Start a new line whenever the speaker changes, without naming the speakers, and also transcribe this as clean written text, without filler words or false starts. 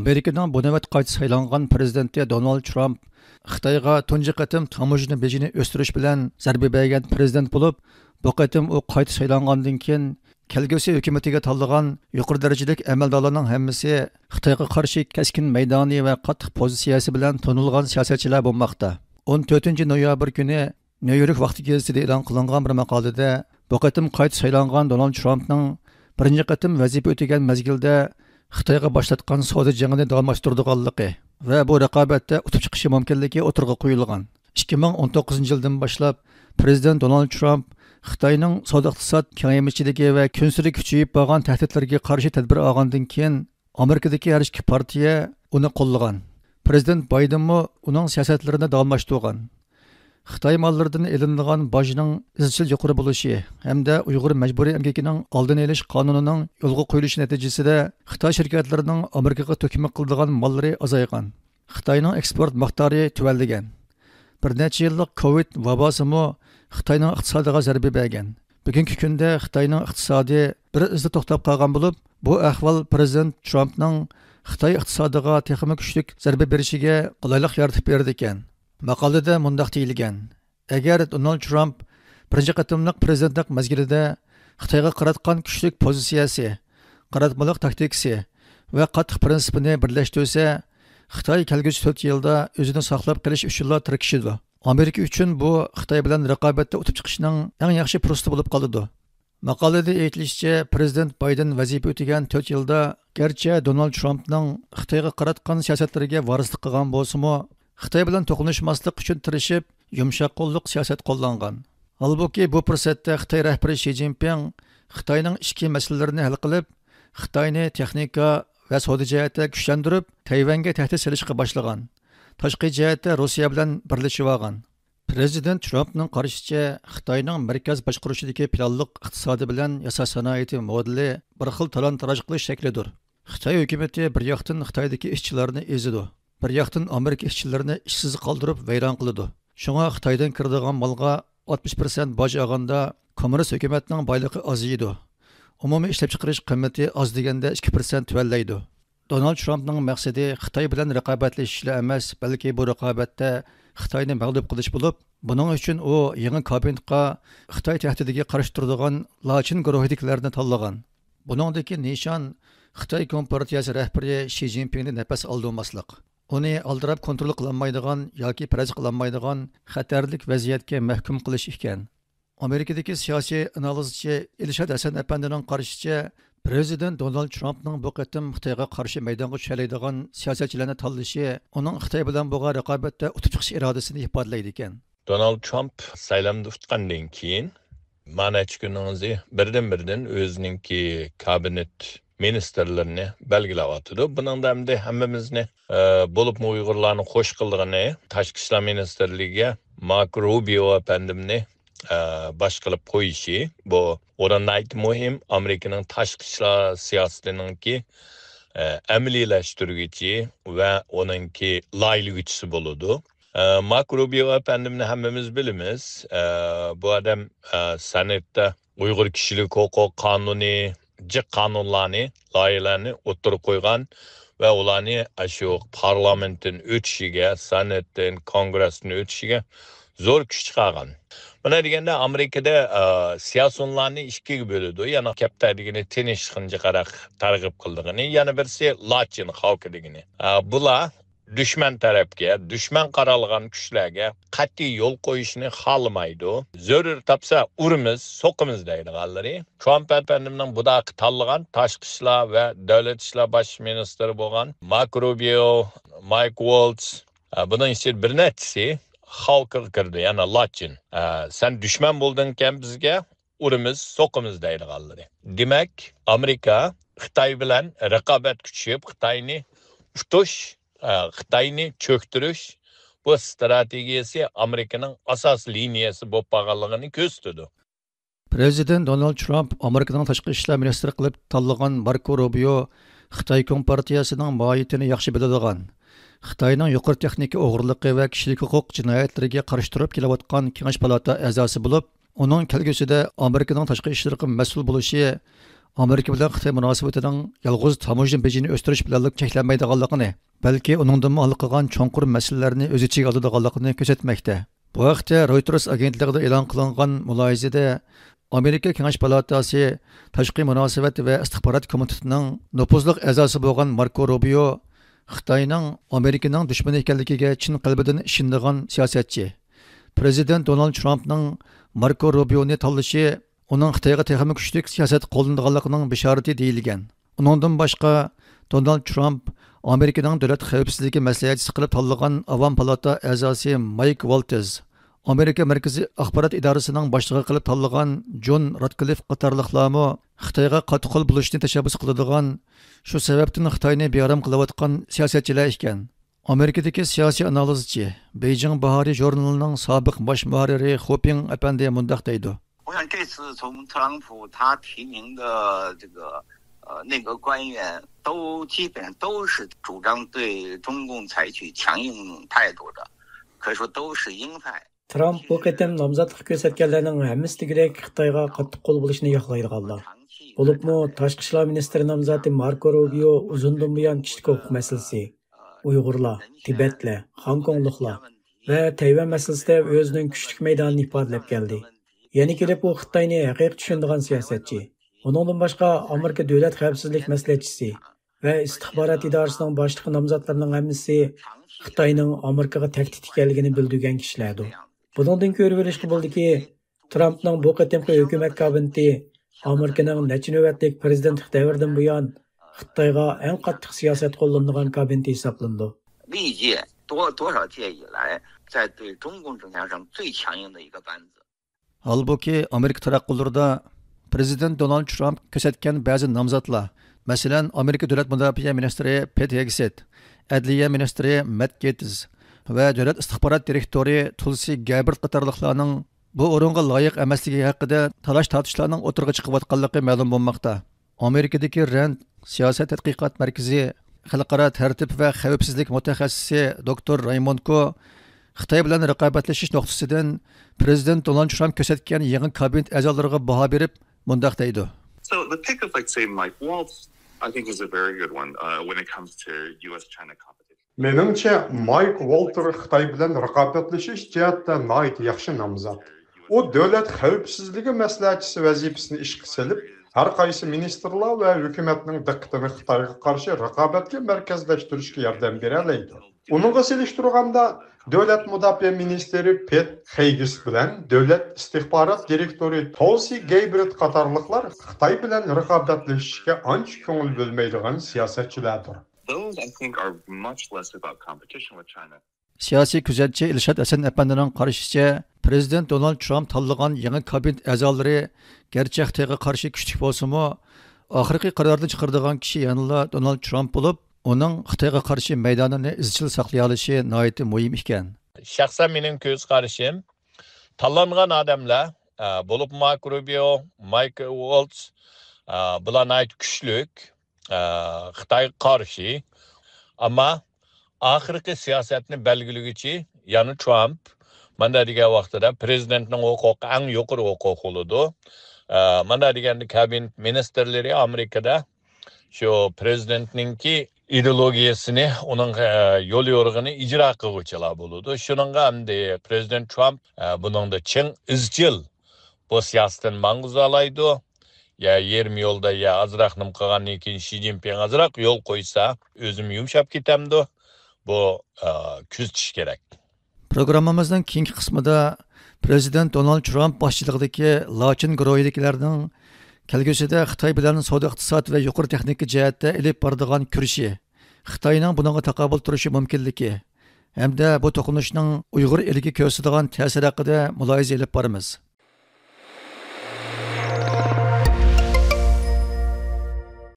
Amerikaning bu navbat qayta saylangan prezidenti Donald Trump Xitoyga tunji qatim tamojni bejini o'stirish bilan zarba bergan prezident bo'lib, bu qatim u qayta saylangandan keyin kelgusi hukumatiga tanlagan yuqori darajalik amaldorlarning hammasi Xitoyga qarshi keskin maydoni va qattiq pozitsiyasi bilan tanilgan siyosatchilar bo'lmoqda. 14 noyabr kuni New York vaqti gazetida e'lon qilingan bir maqolada bu qatim qayta saylangan Donald Trumpning birinchi qatim vazifa o'tagan mezgilda Xitoyga boshlatgan savdo jangini davomlashtirganligi va bu raqobatda o'tib chiqishi mumkinligi o'tirg'a qo'yilgan. 2019 yildan boshlab prezident Donald Trump Xitoyning savdo-iqtisod kengaymichiligi va kunsiri kuchayib borgan tahdidlarga qarshi tadbir olgandan keyin Amerikadagi har ikki partiya uni qo'llagan. Prezident Baydenmi uning siyosatlarini davomlashtirgan. Xitoy mollaridan elinadigan bojning izchil yuqori bo'lishi hamda Uyg'ur majburiy emgakining oldini olish qonunining yo'lga qo'yilishi natijasida Xitoy shirkatlarining Amerikaga to'kima qiladigan mollari azaygan. Xitoyning eksport miqdori tuvaldigan. Bir necha yillik Covid vabosimi Xitoyning iqtisodiga zarba bergan. Bugungi kunda Xitoyning iqtisodi bir izda to'xtab qolgan bo'lib, bu ahvol prezident Trumpning Xitoy iqtisodiga texnik kuchlik zarba berishiga qulaylik yaratib berdi ekan. Maqolada mundaq deyilgan: agar Donald Trump birinchi qatimliq prezidentlik mezgilida Xitoyga qaratgan kuchlik pozitsiyasi, qaratmaliq taktikasi va qattiq prinsipini birlashtirsa, Xitoy kelgusi 4 yilda o'zini saqlab qolish uchun tirkishidi. Amerika uchun bu Xitoy bilan raqobatda o'tib chiqishning eng yaxshi fursati bo'lib qoladi. Maqolada aytilishicha, prezident Bayden vazifa o'tagan 4 yilda garchi Donald Trumpning Xitoyga qaratgan siyosatlariga varislik qilgan bo'lsa-mu, Xitoy bilan to'qnashmaslik uchun tirishib, yumshoq qo'lliq siyosat qo'llangan. Halbuki bu fursatda Xitoy rahbari Xi Jinping Xitoyning ichki masalalarini hal qilib, Xitoyni texnika va savdo jihatda kuchlantirib, Tayvanga tahdid solishga boshlagan. Tashqi jihatda Rossiya bilan birlashib olgan. Prezident Trumpning qarashicha, Xitoyning markaz boshqarishidagi planliq iqtisodi bilan yashash sanoati modeli bir xil talon-taroj qilish shaklidir. Xitoy hukumati bir yoqdan Xitoydagi ishchilarni ezidi, bir yoqdan Amerika ishchilarini ishsiz qoldirib vayron qiladi. Shunga Xitoydan kiradigan molga 60% boj olganda kommunist hukumatning boyligi ozaydi. Umumiy ishlab chiqarish qiymati oz deganda 2% tuvallaydi. Donald Trumpning maqsadi Xitoy bilan raqobatlashish emas, balki bu raqobatda Xitoyni mag'lub qilish bo'lib, buning uchun u yangi kabinetga Xitoy tahdidiga qarshi turadigan lochin guruhidagilarni tanlagan. Buningdagi nishon Xitoy Kompartiyasi rahbari Xi Jinpingni nafas oldirmaslik, uni aldirab kontrol qilinmaydigan yoki faraz qilinmaydigan xatarlik vaziyatga mahkum qilish ekan. Amerikadagi siyosiy analizchi Elshad Hasan apandining qarashicha, prezident Donald Trumpning bu qatim Xitoyga qarshi maydonga tushalaydigan siyosatchilarni tanlashi uning Xitoy bilan bo'lgan raqobatda o'tib chiqish irodasini ifodalaydi ekan.
Donald Trump saylamda o'tgandan keyin ma'nachi kuningizda birdan o'zininki kabinet ministerlerini belgilayotdi. Bunun da hem de hammamizni bo'lib Uyg'urlarni qo'sh qildig'ini Tashqi ishlar ministerligiga Marco Rubio efendimni baş qilib qo'yishi bu o'rinda muhim. Amerikaning tashqi ishlar siyosatininki amaliyleştirgichi va onunki laylig'ichisi bo'ladi. Marco Rubio efendimni hammamiz bilamiz. Bu adam senatda Uyg'ur kishilik huquq qonuni qonunlarni, loyihalarni o'tirib qo'ygan va ularni shu parlamentning o'tishiga, senatdan, kongressning o'tishiga zo'r kuch chiqargan. Buna deganda Amerikada siyosatlarni ikkiga bo'ladi. Yana katta degani tinchlikni qaraq targ'ib qildigini, yana birisi lachin xalqi degani. Bular düşman tarafga, düşman qaralgan kuchlarga qat'iy yo'l qo'yishni xohlamaydi. Zarur topsa urimiz, so'qimiz deydiganlari. Trump efendimning budaqi tanlagan tashqi ishlar va davlat ishlar bosh ministri bo'lgan Marco Rubio, Mike Waltz, bundan ichida bir nechasi xalqqa kirdi, yana lachin. Sen düşman bo'ldingkan bizga urimiz, so'qimiz deydiganlari. Demak, Amerika Xitoy bilan raqobat kuchayib, Xitoyni tutish, Xitoyni cho'ktirish bu strategiyasi Amerikaning asos liniyasi bo'lib qolganligini ko'rsatdi.
Prezident Donald Trump Amerikaning tashqi ishlar ministri qilib tanlagan Marco Rubio Xitoy Kompartiyasining mohiyatini yaxshi biladigan, Xitoyning yuqori texnika o'g'irligi va kishilik huquq jinoyatlariga qarshi turib kelayotgan Kengash palata a'zosi bo'lib, uning kelgusida Amerikaning tashqi ishlariga mas'ul bo'lishi Amerika bilan Xitoy munosabatining yolg'iz tamojna bejini o'stirish bilan cheklanmaydiganligini, balki uningdan hal qilgan cho'nqur masalalarni o'z ichiga oladiganligini ko'rsatmoqda. Bu haqda Reuters agentligida e'lon qilingan mulohazada Amerika Kengash palatasi Tashqi munosabat va istixborot komitetining nufuzli a'zosi bo'lgan Marko Rubio Xitoyning Amerikaning dushmani ekanligiga chin qalbidan ishonadigan siyosatchi. Prezident Donald Trumpning Marko Rubioni tanlashi uning Xitoyga texnik kuchli siyosat qo'llanadiganligining bishorati deyilgan. Uningdan boshqa Donald Trump Amerikaning davlat xavfsizligi maslahatchisi qilib tanlagan Avam palata a'zosi Mike Walters, Amerika Markaziy axborot idorasining boshlig'i qilib tanlagan John Ratcliffe qatorliqlarmi Xitoyga qattiq bo'lishni tashabbus qiladigan, shu sababdan Xitoyni bearam qilayotgan siyosatchilar ekan. Amerikadagi siyosiy analizchi Beijing Bahari jurnalining sobiq bosh muharriri Hoping apandi mundaq deydi.
我想这次从特朗普他提名的这个内阁官员都基本上都是主张对中共采取强硬态度的，可以说都是鹰派。
Trump bu qatam nomzodlik ko'rsatganlarning hammasi degidek Xitoyga qattiq qo'l bo'lishni yoqlaydiganlar. Bo'libmi tashqi ishlar ministri nomzodi Marko Rubio uzundan buyon kishilik huquq masalasi, Uyg'urlar, Tibetlar, Hongkongliklar va Tayvan masalasida o'zining kuchlik maydonini ifodalab keldi. Yana kelib u Xitoyni haqiqiy tushunadigan siyosatchi. Uningdan boshqa Amerika davlat xavfsizlik maslahatchisi va istixborot idorasining boshlig'i nomzodlarining hammasi Xitoyning Amerikaga tahdid ekanligini bildirgan kishilardir. Bundan ko'rib olishga bo'ldiki, Trumpning bu qatimqi hukumat kabineti Amerikaning necha navbatlik prezidentlik davridan buyon Xitoyga eng qattiq siyosat qo'llanadigan kabineti hisoblandi.
历届多少届以来，在对中共政权上最强硬的一个班子。
Halbuki Amerika taraqqiylarida Prezident Donald Trump ko'rsatgan ba'zi nomzodlar, masalan, Amerika davlat mudofaa ministri Pete Hegseth, Adliya ministri Matt Gaetz va davlat istixborot direktori Tulsi Gabbard qatorliqlarning bu o'ringa loyiq emasligi haqida talash-tortishlarning o'tirg'i chiqayotganligi ma'lum bo'lmoqda. Amerikadagi Rand siyosat tadqiqot markazi xalqaro tartib va xavfsizlik mutaxassisi Dr. Raymonko Xitoy bilan raqobatlashish nuqtasidan Prezident Donald Trump ko'rsatgan yangi kabinet a'zolariga baho berib, mundaq deydi.
So the pick of, like, say, Mike Waltz, I think is a very good one when it comes to U.S.-China competition.
Menimcha Mike Walter Xitoy bilan raqobatlashish jihatdan nihoyat yaxshi nomzod. U davlat xavfsizligi maslahatchisi vazifasini ishga solib, har qaysi ministerlar va hukumatning diqqatini Xitoyga qarshi raqobatga markazlashtirishga yordam bera oladi. Uningga selishtirganda davlat mudofaa ministri Pete Hegseth bilan davlat istixborot direktori Tulsi Gabbard qatorliqlar Xitoy bilan raqobatlashishga ancha ko'ngil bo'lmaydigan siyosatchilardir.
Those, I think, are much less about competition with China.
Siyosiy kuzatchi Ilshad Hasan apandining qarashicha, Prezident Donald Trump tanlagan yangi kabinet a'zolari garchi Xitoyga qarshi kuchli bo'lsa-mu, oxirgi qarorni chiqaradigan kishi yanada Donald Trump bo'lib, uning Xitoyga qarshi maydonini izchil saqlay olishi nihoyat muhim ekan.
Shaxsan mening ko'z qarashim, tanlangan odamlar bo'lib Marko Rubio, Mike Waltz bular nihoyat kuchlik, Xitoyga qarshi, ammo oxirgi siyosatni belgilovchi, ya'ni Trump mana degan vaqtida prezidentning huquqi eng yuqori huquq bo'ladi. Mana deganda kabinet ministerlari Amerikada shu prezidentningki ideologiyasini, uning yo'l yo'rig'ini ijro qiluvchilar bo'ladi. Shuningga hamda prezident Trump buningda chin izchil bu siyosatdan mang'uz olaydi. Ya 20 yo'lda ya azroq nim qilgandan keyin Xi Jinping azroq yo'l qo'ysa, o'zim yumshab ketamdi. Bu kuzatish kerak.
Programmamizning keyingi qismida Prezident Donald Trump boshchiligidagi Lachin guruhidagilarning kelgusida Xitoy bilan savdo-iqtisod va yuqori texnika jihatda ilib boradigan kurashi, Xitoyning buningga taqobil turishi mumkinligi hamda bu to'qnashuvning Uyg'ur eliga ko'rsatadigan ta'siri haqida mulohaza olib boramiz.